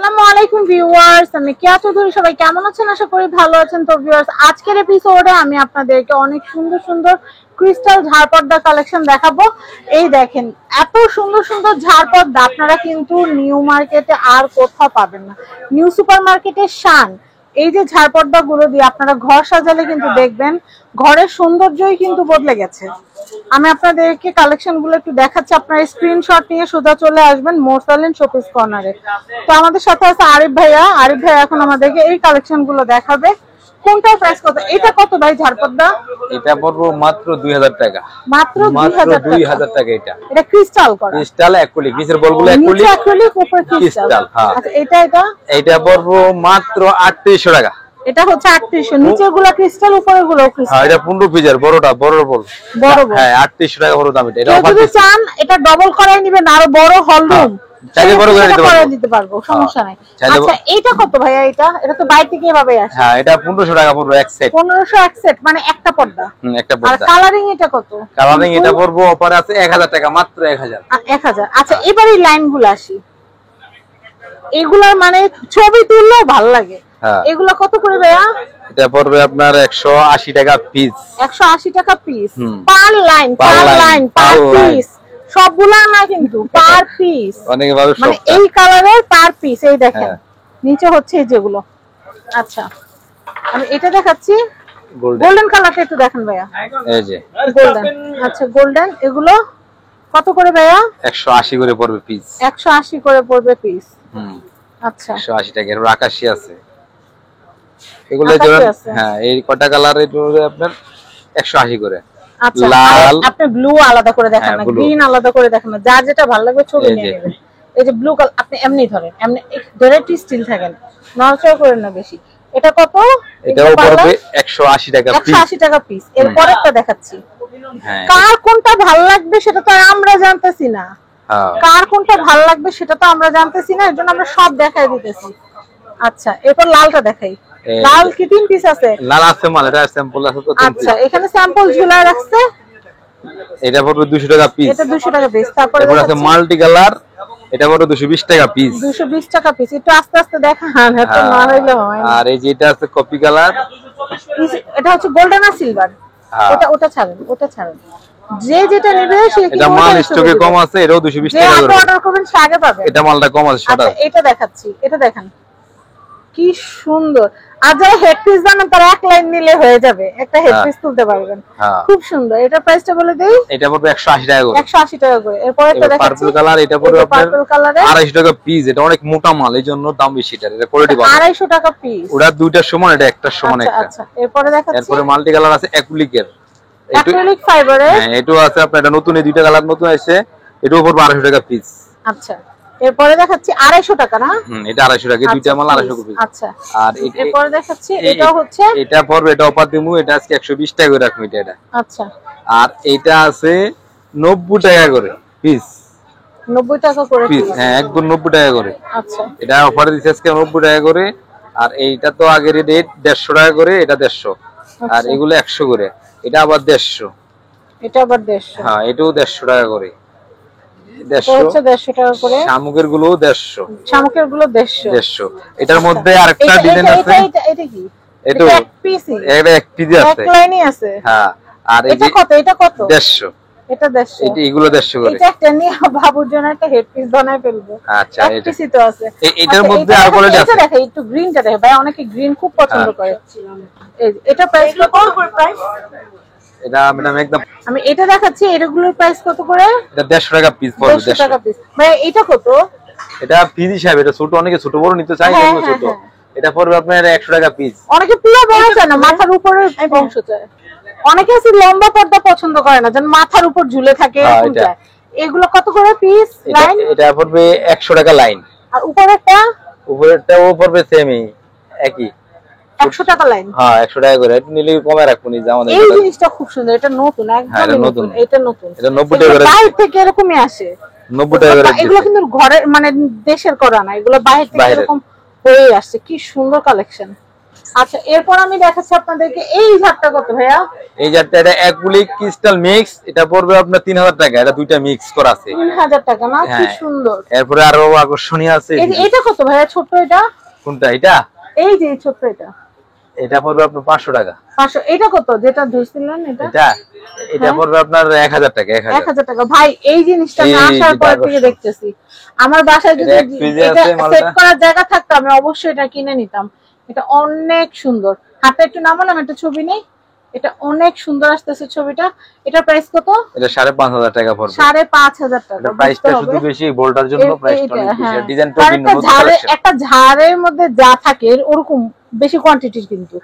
আসসালামু আলাইকুম ভিউয়ার্স, আমি কেয়া চৌধুরী। সবাই কেমন আছেন? আশা করি ভালো আছেন। তো ভিউয়ার্স, আজকের এপিসোডে আমি আপনাদেরকে অনেক সুন্দর সুন্দর ক্রিস্টাল ঝাড়পর্দা কালেকশন দেখাবো। এই দেখেন, এত সুন্দর সুন্দর ঝাড়পর্দা আপনারা কিন্তু নিউ মার্কেটে আর কোথাও পাবেন না। নিউ সুপার মার্কেটের শান এই যে ঝাড়পর্দা গুলো দিয়ে আপনারা ঘর সাজালে কিন্তু দেখবেন ঘরের সৌন্দর্যই কিন্তু বদলে গেছে। আমি আপনাদেরকে কালেকশন গুলো একটু দেখাচ্ছি, আপনারা স্ক্রিনশট নিয়ে সোজা চলে আসবেন মোরসালিন শোপিস কর্নারে। তো আমাদের সাথে আছে আরিফ ভাইয়া। আরিফ ভাইয়া এখন আমাদেরকে এই কালেকশন গুলো দেখাবে। কোনটার প্রাইস কত? এটা কত ভাই ঝাড়পর্দা? এটা পড়বো মাত্র 2000 টাকা। মাত্র 2000 টাকা। এটা ক্রিস্টাল করা, ক্রিস্টাল অ্যাক্রিলিক, নিচের বলগুলো অ্যাক্রিলিক, উপরে ক্রিস্টাল। হ্যাঁ, আচ্ছা এটা পড়বো মাত্র 3800 টাকা। এটা হচ্ছে 3800, নিচের গুলো ক্রিস্টাল, উপরের গুলো ক্রিস্টাল। হ্যাঁ, এটা 15 পিসের বড়টা, বড় বল। হ্যাঁ, 3800 টাকা বড় দাম। এটা যদি চান এটা ডবল করাই নেবেন, আরো বড় হল রুম চাইলে বড় করে দিতে পারবো, সমস্যা নাই। আচ্ছা, এটা কত ভাইয়া? এটা তো বাইরে থেকে এভাবে আসে। হ্যাঁ, এটা 1500 টাকা পড়বে এক সেট। 1500 এক সেট, মানে একটা পর্দা। একটা পর্দা। আর কালারিং এটা কত? কালারিং এটা পড়বো অফারে আছে 1000 টাকা, মাত্র 1000। আচ্ছা, এবার এই লাইনগুলো আসি। এগুলার মানে ছবি তুললেও ভালো লাগে। এগুলা কত করে ভাইয়া? এটা পড়বে আপনার 180 টাকা পিস। 180 টাকা piece per line, per piece. সবগুলা না কিন্তু পার পিস। অনেকে ভাবে মানে এই কালারের পার পিস। এই দেখেন নিচে হচ্ছে এই যেগুলো। আচ্ছা, আমি এটা দেখাচ্ছি। গোল্ডেন কালারটা একটু দেখেন ভাইয়া। এই যে গোল্ডেন। আচ্ছা, গোল্ডেন এগুলো কত করে ভাইয়া? 180 করে পড়বে পিস। 180 করে পড়বে পিস। আচ্ছা, 180 টাকা। এর আকাশী আছে এগুলো জন্য। হ্যাঁ, এই কটা কালার এটা আপনার 180 করে। আচ্ছা, লাল আপনি ব্লু আলাদা করে দেখেন না, গ্রিন আলাদা করে দেখেন না, যার যেটা ভালো লাগবে ছবি নিয়ে নেবেন। এই যে ব্লু কালার আপনি এমনি ধরেন, এমনি ডাইরেক্টলি স্টিল থাকেন, নড়াচড়া করেন না বেশি। এটা কত? এটাও পড়বে 180 টাকা পিস। 180 টাকা পিস। এর পরেরটা দেখাচ্ছি। কার কোনটা ভালো লাগবে সেটা তো আমরা জানতেছি না। কার কোনটা ভালো লাগবে সেটা তো আমরা জানতেছি না, এজন্য আমরা সব দেখাই দিতেছি। আচ্ছা, এরপর লালটা দেখাই। লাল কি 3 পিস আছে? লাল আছে, মাল এটা স্যাম্পল আছে তো। আচ্ছা, এখানে স্যাম্পল ঝুলায় রাখছে। এটা পড়বে 200 টাকা পিস। এটা 200 টাকা পিস। তারপরে আছে মাল্টি কালার, এটা পড়বে 220 টাকা পিস। 220 টাকা পিস। একটু আস্তে আস্তে দেখান, এত না হইলে হয় না। আর এই যে এটা আছে কপি কালার, এটা হচ্ছে গোল্ডেন আর সিলভার। ওটা ছাড়েন। যে যেটা নেবে সে কি, এটা মাল স্টকে কম আছে, এটাও 220 টাকা করে। অর্ডার করবেন সে আগে পাবে। এটা মালটা কম আছে সেটা। আচ্ছা, এটা দেখাচ্ছি। এটা দেখেন কি সুন্দর। আর যারা হেডপিস জানেন তারা এক লাইন নিলে হয়ে যাবে, একটা হেডপিস তুলতে পারবেন। খুব সুন্দর। এটা প্রাইসটা বলে দেই। এটা পড়বে 180 টাকা করে। 180 টাকা করে। এরপর এটা দেখাচ্ছি পার্পল কালার। এটা পড়বে আপনার 250 টাকা পিস। এটা অনেক মোটা মাল, এইজন্য দাম বেশি। এটা কোয়ালিটি ভালো। 250 টাকা পিস। ওটা দুইটার সমান, এটা একটার সমান একটা। আচ্ছা, এরপরে দেখাচ্ছি। এরপরে মাল্টি কালার আছে অ্যাক্রিলিকের। অ্যাক্রিলিক ফাইবারে। হ্যাঁ, এটাও আছে আপনার। এটা নতুন, এই দুইটা কালার নতুন আছে। এটাও পড়বে 250 টাকা পিস। আচ্ছা, এরপরে দেখাচ্ছি 250 টাকা না? এটা 250 টাকা, দুইটা মাল 250 পিস। আচ্ছা, আর এরপরে দেখাচ্ছি এটা হচ্ছে, এটা পড়বে, এটা অফার দিমু, এটা আজকে 120 টাকা করে রাখবো এটা। আচ্ছা, আর এটা আছে 90 টাকা করে পিস। 90 টাকা করে পিস। হ্যাঁ, একদম 90 টাকা করে। আচ্ছা, এটা অফারে দিছে আজকে 90 টাকা করে। আর এইটা তো আগের রেট 150 টাকা করে, এটা 150। আর এগুলো 100 করে। এটা আবার 150। এটা আবার 150। হ্যাঁ, এটাও 150 টাকা করে। 150 টাকা করে। শামুকের গুলো 150। শামুকের গুলো 150। এটার মধ্যে আরেকটা ডিজাইন আছে। এটা কি? এটা এক পিস। এটা এক পিস আছে, এক লাইনই আছে। হ্যাঁ, আর এটা কত? 150। এটা 150। এগুলো 150 করে। এটা একটা নিয়ে বাবুর জন্য একটা হেডপিস বানায় ফেলবো। আচ্ছা, এটা পিসই তো আছে। এটার মধ্যে আর কোয়ালিটি আছে। এটা দেখো, একটু গ্রিনটা দেখো ভাই, অনেকে গ্রিন খুব পছন্দ করে। এটা প্রাইস কত? এটা ম্যাডাম একদম। আমি এটা দেখাচ্ছি, এগুলোর প্রাইস কত করে? এটা 150 টাকা পিস পড়বে। 150 টাকা পিস। ভাই এটা কত? এটা পিস হিসাবে, এটা ছোট, অনেকে ছোট বড় নিতে চায়, এগুলো ছোট। এটা পড়বে আপনার 100 টাকা পিস। অনেকে পুরো বড় চায় না, মাথার উপরের অংশ চায়। অনেকে আছে লম্বা পর্দা পছন্দ করে না, যেন মাথার উপর ঝুলে থাকে এরকম চায়। এগুলো কত করে পিস? লাইন এটা পড়বে 100 টাকা লাইন। আর উপরেরটাও পড়বে সেমই, একই 100 টাকা লাইন। হ্যাঁ, 100 টাকা করে। একটু নিলে কমে রাখবো নি। আমাদের এই জিনিসটা খুব সুন্দর। এটা নতুন, একদম নতুন। এটা নতুন। এটা 90 টাকা করে। বাইরে থেকে এরকমই আসে। 90 টাকা করে। এগুলো কিন্তু ঘরের মানে দেশের করা না, এগুলো বাইরে থেকে এরকম হয়ে আসছে। কি সুন্দর কালেকশন। আচ্ছা, এরপর আমি দেখাচ্ছি আপনাদেরকে এই ঝাড়টা কত ভাইয়া? এই ঝাড়টা এটা অ্যাক্রিলিক ক্রিস্টাল মিক্স, এটা পড়বে আপনার 3000 টাকা। এটা দুইটা মিক্স করা আছে। 3000 টাকা না? কি সুন্দর। এরপরে আরো আকর্ষণীয় আছে। এটা কত ভাইয়া ছোট এটা? কোনটা এটা? এই যে ছোট এটা। এটা পড়বে আপনার 500 টাকা। 500। এটা কত যেটা ধরছিলেন এটা? এটা পড়বে আপনার 1000 টাকা। 1000 টাকা। ভাই এই জিনিসটা আমি আসার পর থেকে দেখতেছি, আমার বাসায় যদি এটা সেট করার জায়গা থাকতো আমি অবশ্যই এটা কিনে নিতাম। এটা অনেক সুন্দর। হাতে একটু নামালাম, একটা ছবি নেই। এটা অনেক সুন্দর আসতেছে ছবিটা। এটা প্রাইস কত? এটা 5500 টাকা পড়বে। 5500 টাকা। প্রাইসটা শুধু বেশি, বোল্টার জন্য প্রাইসটা অনেক বেশি। ডিজাইনটা ভিন্ন, একটা ঝাড়ের মধ্যে যা থাকে ওরকম বেশি কোয়ান্টিটির কিন্তু।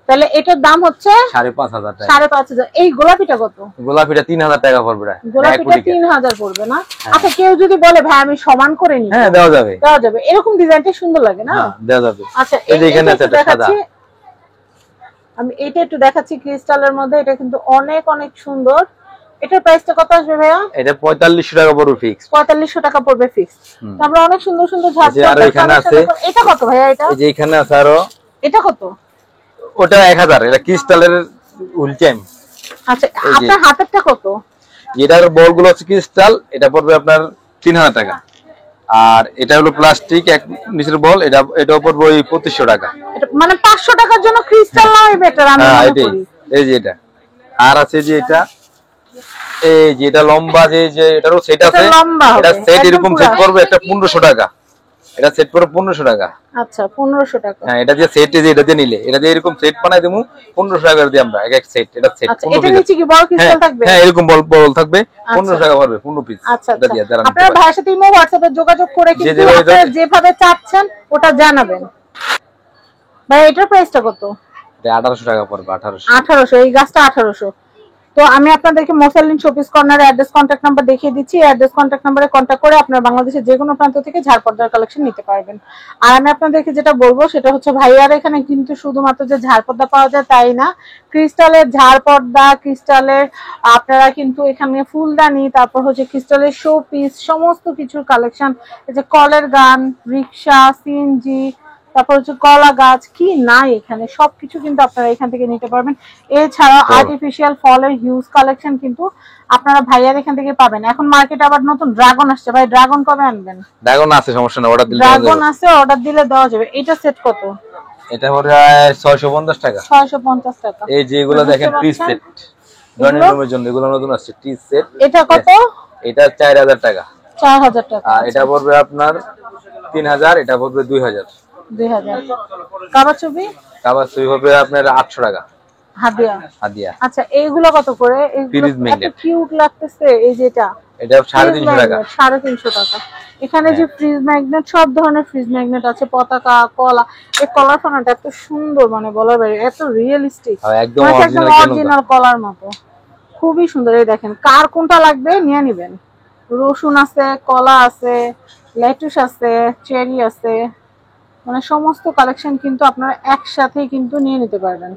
তাহলে এটার দাম হচ্ছে 5500 টাকা। 5500। এই গোলাপিটা কত? গোলাপিটা 3000 টাকা পড়বে। গোলাপিটা 3000 পড়বে না? আচ্ছা, কেউ যদি বলে ভাই আমি সমান করে নিই, হ্যাঁ দেওয়া যাবে। দেওয়া যাবে। এরকম ডিজাইনটা সুন্দর লাগে না? হ্যাঁ দেওয়া যাবে। আচ্ছা, এই যে এখানে আছে এটা সাদা। আমি এটা একটু দেখাচ্ছি ক্রিস্টালের মধ্যে। এটা কিন্তু অনেক অনেক সুন্দর। এটার প্রাইসটা কত আসবে ভাইয়া? এটা 4500 টাকা পড়বে ফিক্স। 4500 টাকা পড়বে ফিক্স। আমরা অনেক সুন্দর সুন্দর ঝাড় আর এখানে আছে। এটা কত ভাইয়া? এটা এই যে এখানে আছে আরো। এটা কত? ওটা 1000। এটা ক্রিস্টালের উলচাইম। আচ্ছা, আপনার হাতেরটা কত? এটার বলগুলো হচ্ছে ক্রিস্টাল, এটা পড়বে আপনার 3000 টাকা। আর এটা হলো প্লাস্টিক এক নিচের বল, এটা পড়বে ওই 2500 টাকা। মানে 500 টাকার জন্য ক্রিস্টাল নয় বেটার আমি মনে করি। এই যে এটা আর আছে যে এটা, এই যে এটা লম্বা, যে এটারও সেট আছে। এটা সেট এরকম সেট করবে একটা 1500 টাকা। এটা সেট করে 1500 টাকা। আচ্ছা, 1500 টাকা। হ্যাঁ, এটা যে সেট, যে এটা দিয়ে নিলে, এটা দিয়ে এরকম সেট বানাই দেবো 1500 টাকা দিয়ে আমরা এক এক সেট। এটা সেট 15 পিস। এটা নিচে কি বল ক্রিস্টাল থাকবে? হ্যাঁ, এরকম বল থাকবে। 1500 টাকা পড়বে 15 পিস। আচ্ছা, আপনারা ভাইয়ের সাথে ইমো হোয়াটসঅ্যাপে যোগাযোগ করে কিন্তু আপনারা যেভাবে চাচ্ছেন ওটা জানাবেন। ভাই এটার প্রাইসটা কত? এটা 1800 টাকা পড়বে। 1800। এই গাছটা 1800। তো আমি আপনাদেরকে মোসালিন শোপিস কর্নারের অ্যাড্রেস কন্ট্যাক্ট নাম্বার দেখিয়ে দিচ্ছি। অ্যাড্রেস কন্ট্যাক্ট নাম্বারে কন্ট্যাক্ট করে আপনারা বাংলাদেশের যে কোনো প্রান্ত থেকে ঝাড়পর্দার কালেকশন নিতে পারবেন। আর আমি আপনাদেরকে যেটা বলবো সেটা হচ্ছে ভাইয়ার এখানে কিন্তু শুধুমাত্র যে ঝাড়পর্দা পাওয়া যায় তাই না, ক্রিস্টালের ঝাড়পর্দা, ক্রিস্টালের আপনারা কিন্তু এখানে ফুলদানি, তারপর হচ্ছে ক্রিস্টালের শো পিস, সমস্ত কিছুর কালেকশন। এই যে কলের গান, রিক্সা, সিএনজি, তারপর হচ্ছে কলা গাছ, কি নাই এখানে সবকিছু কিন্তু আপনারা এখান থেকে নিতে পারবেন। এছাড়া আর্টিফিশিয়াল ফলের হিউজ কালেকশন কিন্তু আপনারা ভাইয়ার এখান থেকে পাবেন। এখন মার্কেটে আবার নতুন ড্রাগন আসছে। ভাই ড্রাগন কবে আনবেন? ড্রাগন আছে, সমস্যা না, অর্ডার দিলে ড্রাগন আছে, অর্ডার দিলে দেওয়া যাবে। এটা সেট কত? এটা পড়ে 650 টাকা। 650 টাকা। এই যে এগুলো দেখেন টি সেট, ড্রয়িং রুমের জন্য এগুলো নতুন আসছে টি সেট। এটা কত? এটা 4000 টাকা। 4000 টাকা। আর এটা পড়বে আপনার 3000। এটা পড়বে 2000। 2000। কাবা ছবি? কাবা ছবি হবে আপনার 800 টাকা। হাদিয়া। আচ্ছা, এইগুলো কত করে? এগুলো এত কিউট লাগতেছে। এই যে এটা 350 টাকা। 350 টাকা। এখানে যে ফ্রিজ ম্যাগনেট, সব ধরনের ফ্রিজ ম্যাগনেট আছে, পতাকা, কলা। এই কলার ফোনাটা এত সুন্দর, মানে বলার বাইরে, এত রিয়েলিস্টিক, একদম অরিজিনাল কলার মতো, খুবই সুন্দর। এই দেখেন, কার কোনটা লাগবে নিয়ে নেবেন। রসুন আছে, কলা আছে, লেটুস আছে, চেরি আছে, মানে সমস্ত কালেকশন কিন্তু আপনারা একসাথেই কিন্তু নিয়ে নিতে পারবেন।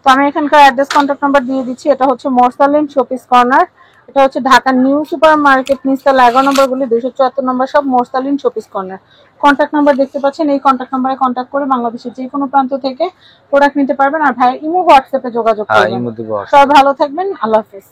তো আমি এখানকার অ্যাড্রেস কন্ট্যাক্ট নাম্বার দিয়ে দিচ্ছি। এটা হচ্ছে মোসালিন শোপিস কর্নার। এটা হচ্ছে ঢাকা নিউ সুপার মার্কেট, নিচতলা 11 নম্বর গলি, 274 নম্বর সব, মোসালিন শোপিস কর্নার। কন্ট্যাক্ট নাম্বার দেখতে পাচ্ছেন। এই কন্ট্যাক্ট নাম্বারে কন্ট্যাক্ট করে বাংলাদেশের যে কোনো প্রান্ত থেকে প্রোডাক্ট নিতে পারবেন। আর ভাই ইমো হোয়াটসঅ্যাপে যোগাযোগ করবেন। সবাই ভালো থাকবেন। আল্লাহ হাফেজ।